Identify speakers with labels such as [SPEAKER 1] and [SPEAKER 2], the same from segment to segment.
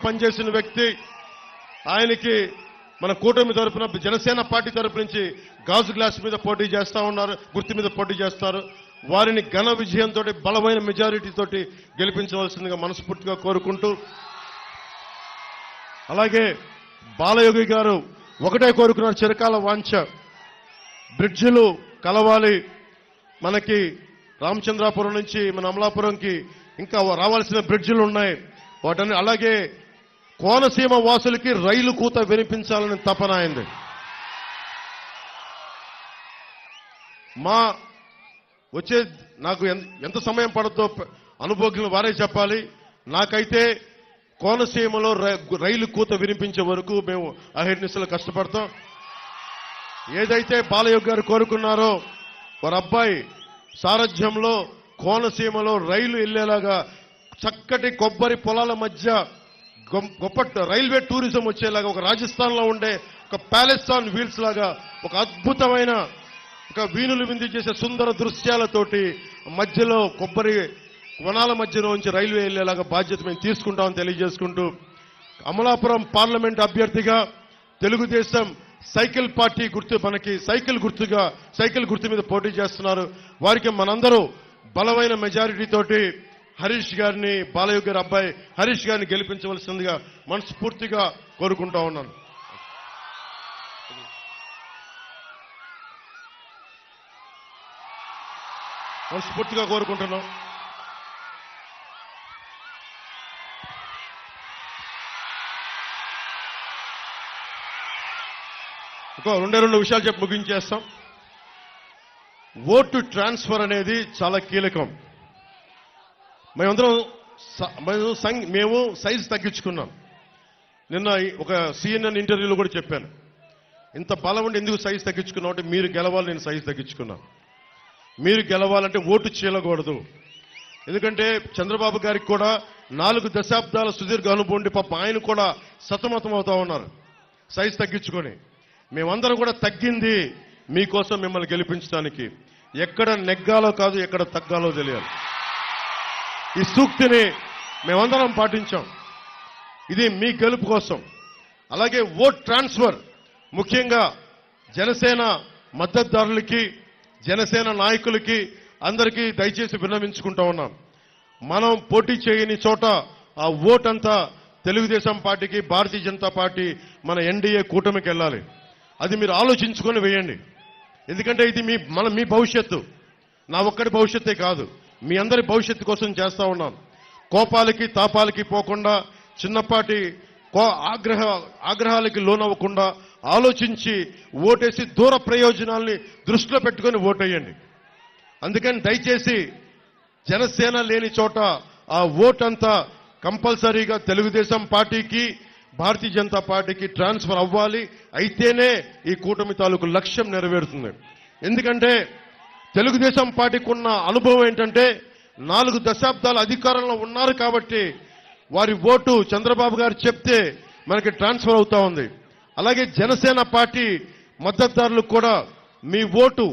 [SPEAKER 1] పనిచేసిన వ్యక్తి. ఆయనకి మన కూటమి తరపున జనసేన పార్టీ తరపు నుంచి గాజు గ్లాస్ మీద పోటీ చేస్తా ఉన్నారు, గుర్తు మీద పోటీ చేస్తారు. వారిని ఘన విజయంతో బలమైన మెజారిటీతో గెలిపించవలసిందిగా మనస్ఫూర్తిగా కోరుకుంటూ, అలాగే బాలయోగి గారు ఒకటే కోరుకున్నారు, చిరకాల వాంఛ బ్రిడ్జిలు కలవాలి. మనకి రామచంద్రాపురం నుంచి మన అమలాపురంకి ఇంకా రావాల్సిన బ్రిడ్జిలు ఉన్నాయి వాటన్ని. అలాగే కోనసీమ వాసులకి రైలు కూత వినిపించాలని తపన అయింది. మా వచ్చే నాకు ఎంత సమయం పడుతుందో అనుభవజ్ఞులు వారే చెప్పాలి. నాకైతే కోనసీమలో రైలు కూత వినిపించే వరకు మేము అహర్నిశలు కష్టపడతాం. ఏదైతే బాలయోగి గారు కోరుకున్నారో వారి అబ్బాయి సారథ్యంలో కోనసీమలో రైలు వెళ్లేలాగా చక్కటి కొబ్బరి పొలాల మధ్య గొప్ప రైల్వే టూరిజం వచ్చేలాగా, ఒక రాజస్థాన్ లో ఉండే ఒక ప్యాలెస్ ఆన్ వీల్స్ లాగా ఒక అద్భుతమైన ఒక వీణులు విందు చేసే సుందర దృశ్యాలతోటి మధ్యలో కొబ్బరి వనాల మధ్యలో నుంచి రైల్వే వెళ్లేలాగా బాధ్యత మేము తీసుకుంటామని తెలియజేసుకుంటూ, అమలాపురం పార్లమెంట్ అభ్యర్థిగా తెలుగుదేశం సైకిల్ పార్టీ గుర్తు, మనకి సైకిల్ గుర్తు మీద పోటీ చేస్తున్నారు. వారికి మనందరూ బలమైన మెజారిటీ తోటి హరీష్ గారిని, బాలయోగి గారి అబ్బాయి హరీష్ గారిని గెలిపించవలసిందిగా మనస్ఫూర్తిగా కోరుకుంటా ఉన్నాను. మనస్ఫూర్తిగా కోరుకుంటున్నాం. ఇంకో రెండు విషయాలు చెప్పి ముగించేస్తాం. ఓటు ట్రాన్స్ఫర్ అనేది చాలా కీలకం. మేము సైజు తగ్గించుకున్నాం. నిన్న ఒక CNN ఇంటర్వ్యూలో కూడా చెప్పాను, ఇంత బలం ఉండి ఎందుకు సైజు తగ్గించుకున్నాం అంటే మీరు గెలవాలి, నేను సైజు తగ్గించుకున్నాను. మీరు గెలవాలంటే ఓటు చీలకూడదు. ఎందుకంటే చంద్రబాబు గారికి కూడా 4 దశాబ్దాల సుదీర్ఘ అనుభవం ఉండి పాప ఆయన కూడా సతమతం అవుతా ఉన్నారు సైజు తగ్గించుకొని. మేమందరం కూడా తగ్గింది మీకోసం, మిమ్మల్ని గెలిపించడానికి. ఎక్కడ నెగ్గాలో కాదు, ఎక్కడ తగ్గాలో తెలియాలి. ఈ సూక్తిని మేమందరం పాటించాం. ఇది మీ గెలుపు కోసం. అలాగే ఓట్ ట్రాన్స్ఫర్ ముఖ్యంగా జనసేన మద్దతుదారులకి, జనసేన నాయకులకి అందరికీ దయచేసి విన్నవించుకుంటా ఉన్నాం. మనం పోటీ చేయని చోట ఆ ఓట్ అంతా తెలుగుదేశం పార్టీకి, భారతీయ జనతా పార్టీ మన ఎన్డీఏ కూటమికి వెళ్ళాలి. అది మీరు ఆలోచించుకొని వేయండి. ఎందుకంటే ఇది మీ భవిష్యత్తు, నా ఒక్కడి భవిష్యత్తే కాదు, మీ అందరి భవిష్యత్తు కోసం చేస్తా ఉన్నాం. కోపాలకి తాపాలకి పోకుండా, చిన్నపాటి ఆగ్రహాలకి లోనవ్వకుండా ఆలోచించి ఓటేసి దూర ప్రయోజనాల్ని దృష్టిలో పెట్టుకొని ఓటేయండి. అందుకని దయచేసి జనసేన లేని చోట ఆ ఓటంతా కంపల్సరీగా తెలుగుదేశం పార్టీకి, భారతీయ జనతా పార్టీకి ట్రాన్స్ఫర్ అవ్వాలి. అయితేనే ఈ కూటమి తాలూకు లక్ష్యం నెరవేరుతుంది. ఎందుకంటే తెలుగుదేశం పార్టీకి ఉన్న అనుభవం ఏంటంటే 4 దశాబ్దాల అధికారంలో ఉన్నారు కాబట్టి వారి ఓటు చంద్రబాబు గారు చెప్తే మనకి ట్రాన్స్ఫర్ అవుతా ఉంది. అలాగే జనసేన పార్టీ మద్దతుదారులకు కూడా మీ ఓటు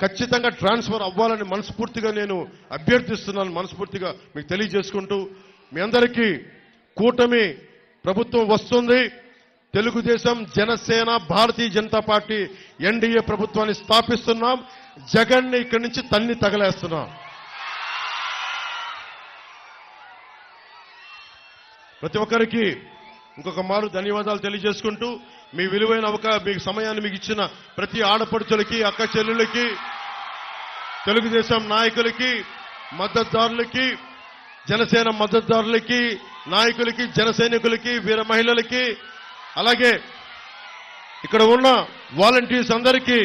[SPEAKER 1] ఖచ్చితంగా ట్రాన్స్ఫర్ అవ్వాలని మనస్ఫూర్తిగా నేను అభ్యర్థిస్తున్నాను. మనస్ఫూర్తిగా మీకు తెలియజేసుకుంటూ, మీ అందరికీ కూటమి ప్రభుత్వం వస్తుంది. తెలుగుదేశం, జనసేన, భారతీయ జనతా పార్టీ ఎన్డీఏ ప్రభుత్వాన్ని స్థాపిస్తున్నాం. జగన్ని ఇక్కడి నుంచి తన్ని తగలేస్తున్నాం. ప్రతి ఒక్కరికి ఇంకొక మారు ధన్యవాదాలు తెలియజేసుకుంటూ, మీ విలువైన మీకు సమయాన్ని మీకు ఇచ్చిన ప్రతి ఆడపడుచులకి, అక్క చెల్లెళ్ళకి, తెలుగుదేశం నాయకులకి, మద్దతుదారులకి, జనసేన మద్దతుదారులకి, నాయకులకి, జన సైనికులకి, వీర మహిళలకి, అలాగే ఇక్కడ ఉన్న వాలంటీర్స్ అందరికీ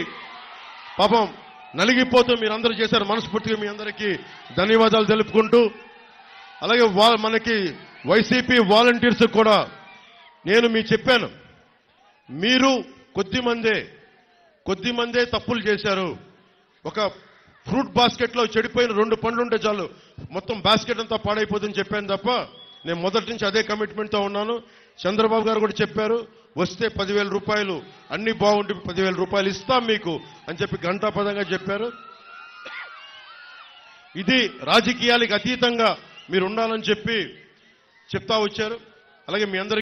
[SPEAKER 1] పాపం నలిగిపోతూ మీరందరూ చేశారు. మనస్ఫూర్తిగా మీ అందరికీ ధన్యవాదాలు తెలుపుకుంటూ, అలాగే మనకి వైసీపీ వాలంటీర్స్ కూడా నేను చెప్పాను, మీరు కొద్దిమందే తప్పులు చేశారు. ఒక ఫ్రూట్ బాస్కెట్లో చెడిపోయిన 2 పండ్లు ఉంటే చాలు మొత్తం బాస్కెట్ అంతా పాడైపోతుందని చెప్పాను తప్ప, నేను మొదటి నుంచి అదే కమిట్మెంట్తో ఉన్నాను. చంద్రబాబు గారు కూడా చెప్పారు, వస్తే 10,000 రూపాయలు అన్ని బాగుంటే 10,000 రూపాయలు ఇస్తాం మీకు అని చెప్పి ఘంటాపదంగా చెప్పారు. ఇది రాజకీయాలకు అతీతంగా మీరు ఉండాలని చెప్తా వచ్చారు. అలాగే మీ అందరికీ